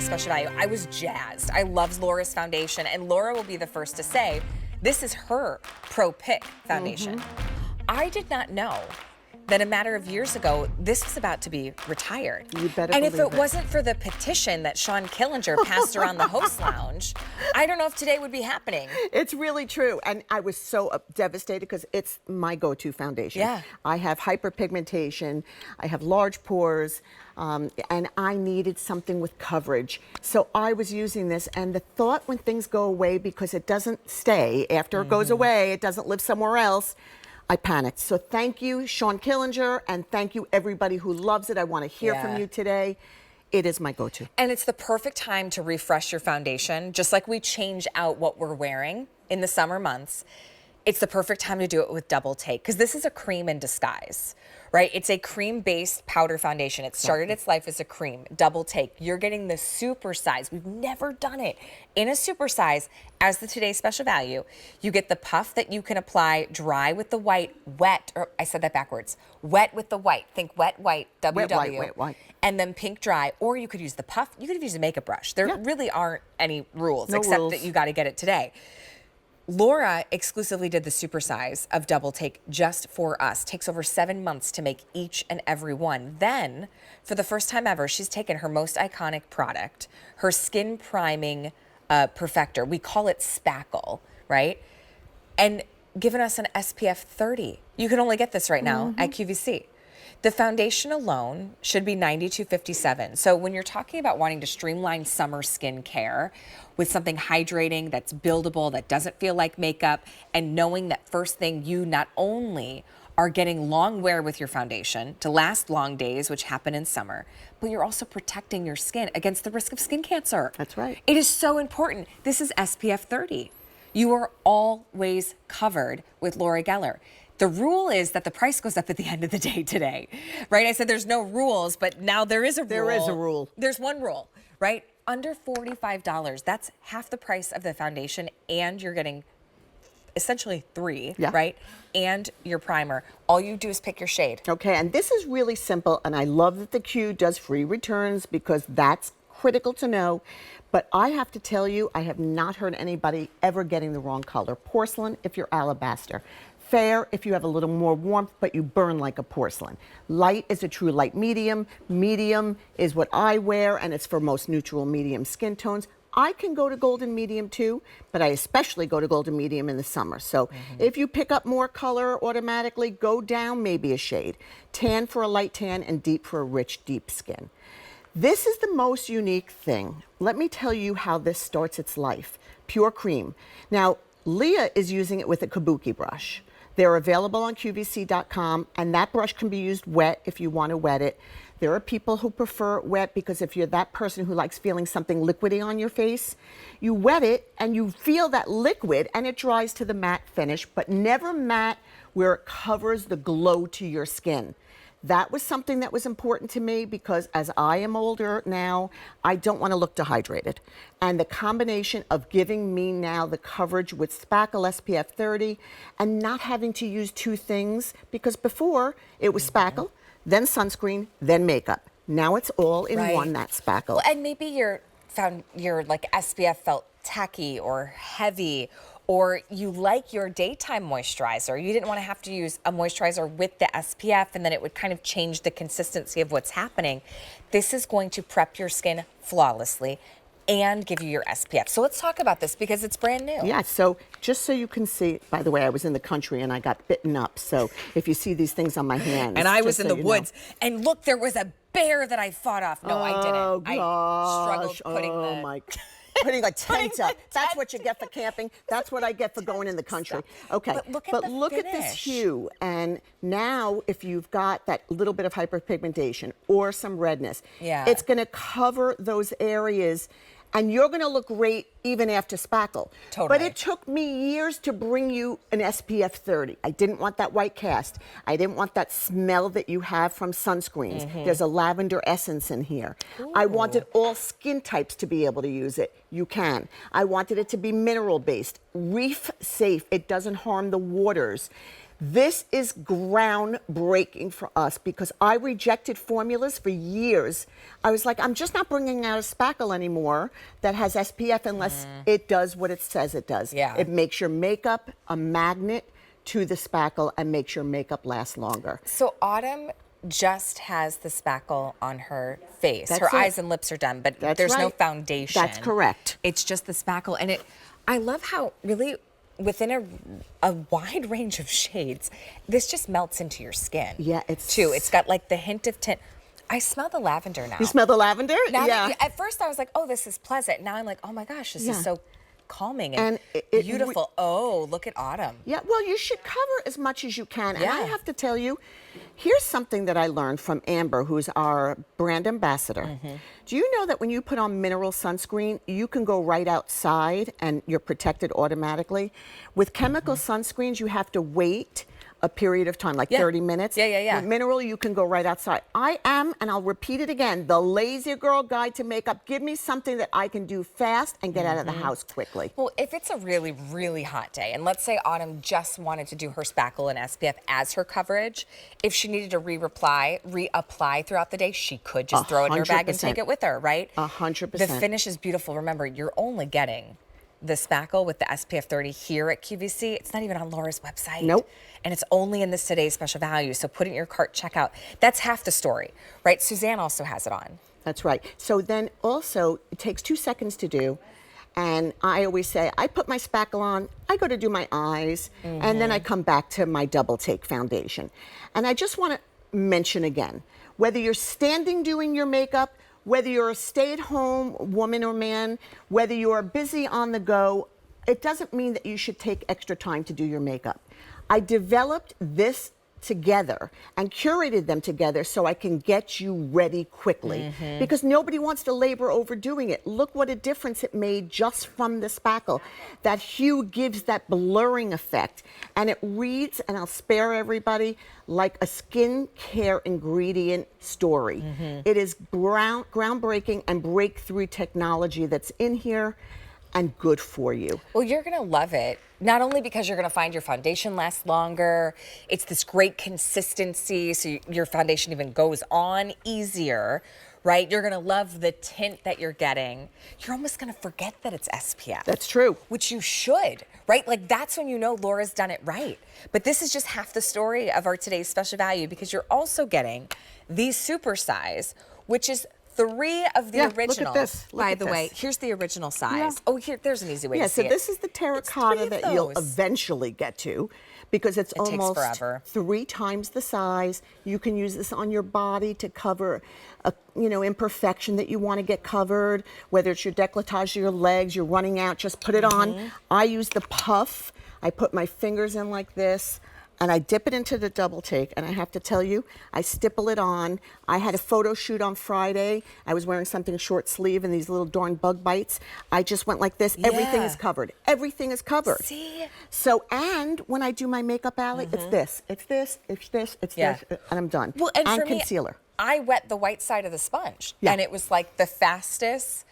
special value, I was jazzed. I loved Laura's foundation, and Laura will be the first to say, this is her Pro Pick foundation. I did not know that a matter of years ago, this was about to be retired. You better And if believe it wasn't for the petition that Sean Killinger passed around the host lounge, I don't know if today would be happening. It's really true. And I was so devastated because it's my go-to foundation. Yeah. I have hyperpigmentation, I have large pores, and I needed something with coverage. So I was using this, and the thought when things go away, because it doesn't stay, after it goes away, it doesn't live somewhere else, I panicked. So thank you, Sean Killinger, and thank you everybody who loves it. I want to hear from you today. It is my go-to. And it's the perfect time to refresh your foundation, just like we change out what we're wearing in the summer months. It's the perfect time to do it with Double Take, because this is a cream in disguise, right? It's a cream-based powder foundation. It started its life as a cream. Double Take. You're getting the super size. We've never done it in a super size as the today's special value. You get the puff that you can apply dry with the white, wet, or I said that backwards, wet with the white. Think wet, white, WW. Wet, white. And then pink dry, or you could use the puff. You could use a makeup brush. There really aren't any rules, except that you got to get it today. Laura exclusively did the supersize of Double Take just for us. Takes over 7 months to make each and every one. Then, for the first time ever, she's taken her most iconic product, her skin priming perfector. We call it Spackle, right? And given us an SPF 30. You can only get this right now at QVC. The foundation alone should be $92.57. So when you're talking about wanting to streamline summer skincare with something hydrating that's buildable, that doesn't feel like makeup, and knowing that first thing, you not only are getting long wear with your foundation to last long days, which happen in summer, but you're also protecting your skin against the risk of skin cancer. That's right. It is so important. This is SPF 30. You are always covered with Laura Geller. The rule is that the price goes up at the end of the day today, right? I said there's no rules, but now there is a rule. There is a rule. There's one rule, right? Under $45, that's half the price of the foundation, and you're getting essentially 3, right? And your primer. All you do is pick your shade. Okay, and this is really simple, and I love that the Q does free returns because that's critical to know. But I have to tell you, I have not heard anybody ever getting the wrong color. Porcelain if you're alabaster. Fair if you have a little more warmth, but you burn like a porcelain. Light is a true light medium. Medium is what I wear, and it's for most neutral medium skin tones. I can go to golden medium too, but I especially go to golden medium in the summer. So if you pick up more color automatically, go down maybe a shade. Tan for a light tan and deep for a rich, deep skin. This is the most unique thing. Let me tell you how this starts its life. Pure cream. Now, Leah is using it with a Kabuki brush. They're available on QVC.com, and that brush can be used wet if you want to wet it. There are people who prefer wet because if you're that person who likes feeling something liquidy on your face, you wet it and you feel that liquid and it dries to the matte finish, but never matte where it covers the glow to your skin. That was something that was important to me because as I am older now, I don't want to look dehydrated. And the combination of giving me now the coverage with Spackle SPF 30 and not having to use 2 things, because before it was Spackle, then sunscreen, then makeup. Now it's all in one, that Spackle. Well, and maybe your like SPF felt tacky or heavy, or you like your daytime moisturizer. You didn't want to have to use a moisturizer with the SPF and then it would kind of change the consistency of what's happening. This is going to prep your skin flawlessly and give you your SPF. So let's talk about this because it's brand new. Yeah, so just so you can see, by the way, I was in the country and I got bitten up. So if you see these things on my hands. And I was in the woods. And look, there was a bear that I fought off. No, I didn't. Oh, gosh. I struggled putting putting a tent up. That's what you get for camping. That's what I get for going in the country. Okay, but look at this hue. And now if you've got that little bit of hyperpigmentation or some redness, it's going to cover those areas. And you're going to look great even after Spackle. Totally. But it took me years to bring you an SPF 30. I didn't want that white cast. I didn't want that smell that you have from sunscreens. There's a lavender essence in here. I wanted all skin types to be able to use it. You can. I wanted it to be mineral-based, reef safe. It doesn't harm the waters. This is groundbreaking for us because I rejected formulas for years. I was like, I'm just not bringing out a spackle anymore that has SPF unless it does what it says it does. Yeah. It makes your makeup a magnet to the spackle and makes your makeup last longer. So Autumn just has the spackle on her face. That's her it. eyes and lips are done, but there's no foundation. That's correct. It's just the spackle. And I love how really within a wide range of shades, this just melts into your skin. Yeah, it's got like the hint of tint. I smell the lavender now. You smell the lavender? Now yeah. At first I was like, oh, this is pleasant. Now I'm like, oh my gosh, this is so calming and it beautiful. Oh, look at Autumn. Yeah, well, you should cover as much as you can. And Yeah. I have to tell you, here's something that I learned from Amber, who's our brand ambassador. Do you know that when you put on mineral sunscreen, you can go right outside and you're protected automatically? With chemical sunscreens, you have to wait a period of time, like 30 minutes. Yeah. With mineral, you can go right outside. I am, and I'll repeat it again, the lazy girl guide to makeup. Give me something that I can do fast and get out of the house quickly. Well, if it's a really, really hot day, and let's say Autumn just wanted to do her spackle and SPF as her coverage, if she needed to reapply throughout the day, she could just throw it in her bag and take it with her, right? 100%. The finish is beautiful. Remember, you're only getting the spackle with the SPF 30 here at QVC. It's not even on Laura's website. Nope. And it's only in this today's special value. So put it in your cart, check out. That's half the story, right? Suzanne also has it on. That's right. So then also, it takes 2 seconds to do. And I always say, I put my spackle on, I go to do my eyes, and then I come back to my double take foundation. And I just want to mention again, whether you're standing doing your makeup, whether you're a stay-at-home woman or man, whether you are busy on the go, it doesn't mean that you should take extra time to do your makeup. I developed this together and curated them together so I can get you ready quickly because nobody wants to labor over doing it. Look what a difference it made just from the spackle. That hue gives that blurring effect and it reads, and I'll spare everybody, like a skincare ingredient story. It is groundbreaking and breakthrough technology that's in here and good for you. Well, you're gonna love it. Not only because you're gonna find your foundation lasts longer, it's this great consistency, so your foundation even goes on easier, right? You're gonna love the tint that you're getting. You're almost gonna forget that it's SPF. That's true. Which you should, right? Like that's when you know Laura's done it right. But this is just half the story of our today's special value because you're also getting the super size, which is 3 of the originals. Look at this. By the way, here's the original size. Oh, there's an easy way to see it. So this is the terracotta that you'll eventually get to because it's almost forever. 3 times the size. You can use this on your body to cover a imperfection that you want to get covered, whether it's your décolletage or your legs, you're running out, just put it on. I use the puff. I put my fingers in like this. And I dip it into the double take, and I have to tell you, I stipple it on. I had a photo shoot on Friday. I was wearing something short sleeve and these little darn bug bites. I just went like this. Everything is covered. Everything is covered. See? So, and when I do my makeup alley, it's this, it's this, it's this, it's this, and I'm done. Well, and for concealer. Me, I wet the white side of the sponge, and it was like the fastest,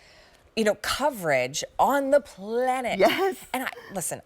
coverage on the planet. Yes. And listen,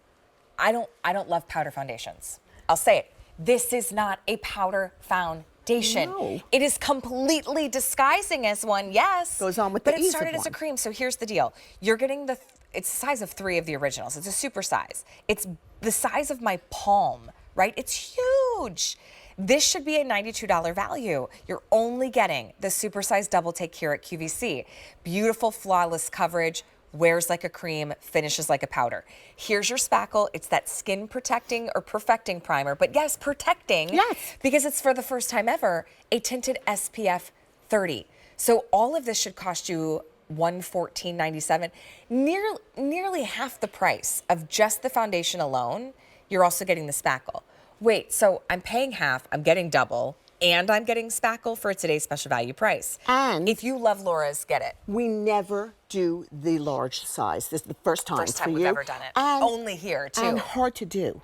I don't love powder foundations. I'll say it. This is not a powder foundation. No. It is completely disguising as one, yes. Goes on with but the it ease started of as a one. cream. So here's the deal. You're getting it's the size of 3 of the originals. It's a super size. It's the size of my palm, right? It's huge. This should be a $92 value. You're only getting the supersized double take here at QVC. Beautiful, flawless coverage. Wears like a cream, finishes like a powder. Here's your spackle. It's that skin protecting or perfecting primer, but yes, protecting. Yes. Because it's for the first time ever, a tinted SPF 30. So all of this should cost you $114.97, nearly half the price of just the foundation alone. You're also getting the spackle. Wait, so I'm paying half, I'm getting double, and I'm getting spackle for today's special value price. And if you love Laura's, get it. we never do the large size. This is the first time First time for we've you. ever done it. And, only here, too. And hard to do.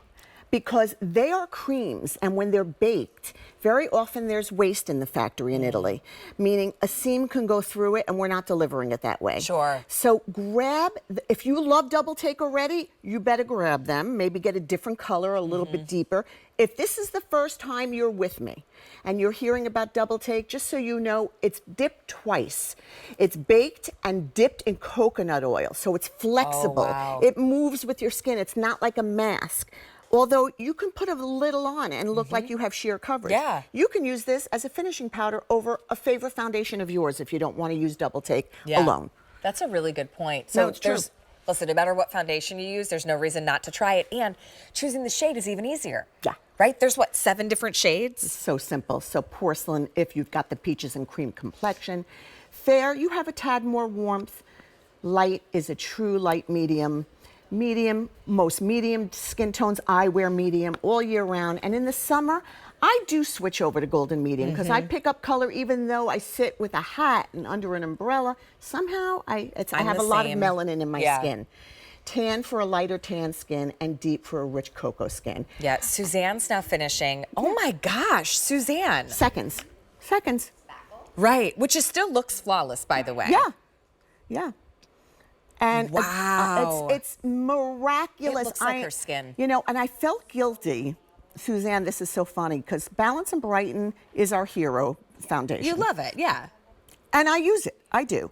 because they are creams, and when they're baked, very often there's waste in the factory in Italy, meaning a seam can go through it and we're not delivering it that way. Sure. So grab, if you love double take already, you better grab them, maybe get a different color, a little bit deeper. If this is the first time you're with me and you're hearing about double take, just so you know, it's dipped twice. It's baked and dipped in coconut oil, so it's flexible. Oh, wow. It moves with your skin. It's not like a mask. Although you can put a little on and look like you have sheer coverage. Yeah. You can use this as a finishing powder over a favorite foundation of yours if you don't want to use double take alone. That's a really good point. So No, it's true. listen, no matter what foundation you use, there's no reason not to try it. And choosing the shade is even easier. Yeah. Right? There's what, 7 different shades? It's so simple. So porcelain, if you've got the peaches and cream complexion. Fair, you have a tad more warmth. Light is a true light medium. Medium, most medium skin tones, I wear medium all year round. And in the summer, I do switch over to golden medium because I pick up color even though I sit with a hat and under an umbrella. Somehow, I have a lot of melanin in my skin. Tan for a lighter tan skin and deep for a rich cocoa skin. Yeah, Suzanne's now finishing. Oh my gosh, Suzanne. Seconds. Right, which is still looks flawless, by the way. Yeah. And wow. it's miraculous. It looks like her skin. You know, and I felt guilty. Suzanne, this is so funny because Balance and Brighten is our hero foundation. You love it, yeah. And I use it, I do.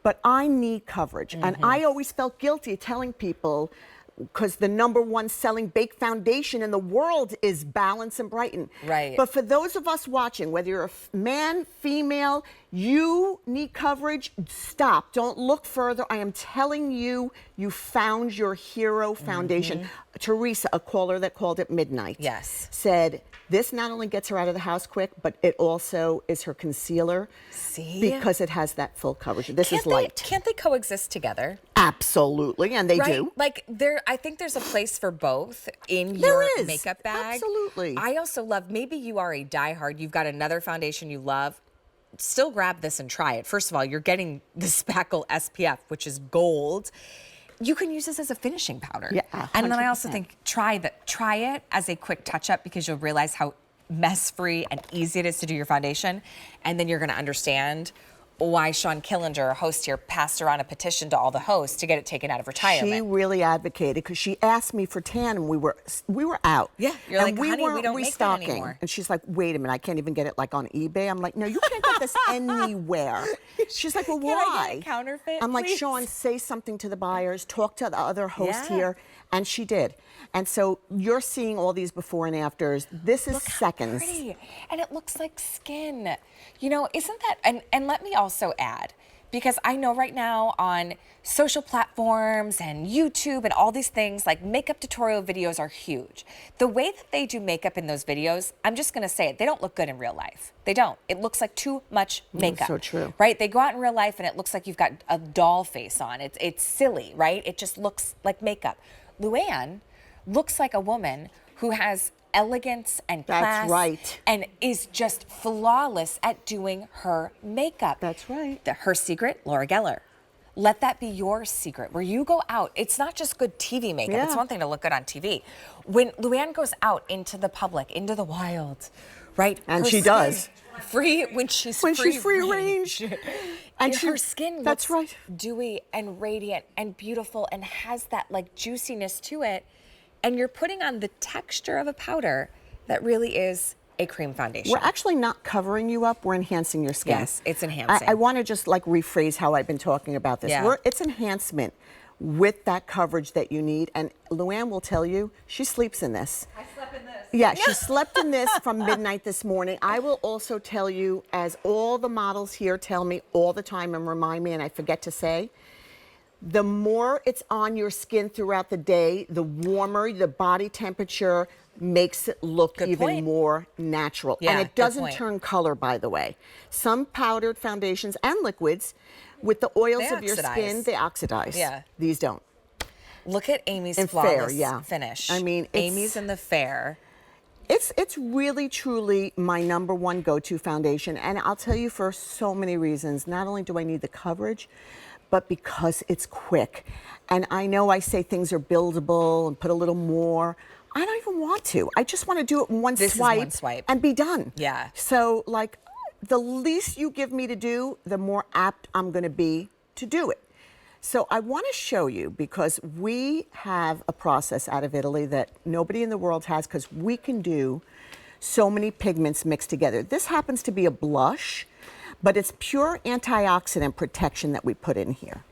But I need coverage. And I always felt guilty telling people, because the #1 selling bake foundation in the world is Balance and Brighten. Right. But for those of us watching, whether you're a man, female, you need coverage, stop. Don't look further. I am telling you, you found your hero foundation. Teresa, a caller that called at midnight, said, this not only gets her out of the house quick, but it also is her concealer. See? Because it has that full coverage. This is light. Can't they coexist together? Absolutely, and they do. Like I think there's a place for both in your makeup bag. Absolutely. I also love, maybe you are a diehard, you've got another foundation you love, still grab this and try it. First of all, you're getting the Spackle SPF, which is gold. You can use this as a finishing powder. Yeah, 100%. And then I also think try it as a quick touch-up because you'll realize how mess-free and easy it is to do your foundation. And then you're gonna understand why Sean Killinger, a host here, passed around a petition to all the hosts to get it taken out of retirement. She really advocated because she asked me for tan and we were out. Yeah, you're like, honey, we don't make that anymore. And she's like, wait a minute, I can't even get it like on eBay. I'm like, no, you can't get this anywhere. She's like, well, why? Can I get a counterfeit, I'm like, please? Sean, say something to the buyers, talk to the other host Yeah. here. And she did. And so you're seeing all these before and afters. This is Look how seconds. pretty. And it looks like skin. You know, isn't that, and let me also add, because I know right now on social platforms and YouTube and all these things, like makeup tutorial videos are huge. The way that they do makeup in those videos, I'm just gonna say it, they don't look good in real life. They don't. It looks like too much makeup. So true. Right? They go out in real life and it looks like you've got a doll face on. It's silly, right? It just looks like makeup. Luann looks like a woman who has elegance and class. That's right. And is just flawless at doing her makeup. That's right. Her secret, Laura Geller. Let that be your secret. Where you go out, it's not just good TV makeup. Yeah. It's one thing to look good on TV. When Luann goes out into the public, into the wild, right? And her she skin does. when she's free range. And she- her skin that's looks right. dewy and radiant and beautiful and has that like juiciness to it. And you're putting on the texture of a powder that really is a cream foundation. We're actually not covering you up, we're enhancing your skin. Yes, it's enhancing. I want to just like rephrase how I've been talking about this. Yeah. It's enhancement with that coverage that you need. And Luann will tell you, she sleeps in this. I slept in this. Yeah, she slept in this from midnight this morning. I will also tell you, as all the models here tell me all the time and remind me, and I forget to say, the more it's on your skin throughout the day, the warmer the body temperature makes it look Good even point. more natural. Yeah, and good it doesn't point. turn color, by the way. Some powdered foundations and liquids, with the oils They of your oxidize. skin, they oxidize. Yeah. These don't. Look at Amy's And flawless fair, yeah. finish. I mean, it's- Amy's in the fair. It's really, truly my #1 go-to foundation. And I'll tell you for so many reasons. Not only do I need the coverage, but because it's quick. And I know I say things are buildable and put a little more. I don't even want to. I just want to do it in one This is swipe, one swipe. and be done. Yeah. So like, the least you give me to do, the more apt I'm going to be to do it. So I want to show you, because we have a process out of Italy that nobody in the world has, because we can do so many pigments mixed together. This happens to be a blush, but it's pure antioxidant protection that we put in here.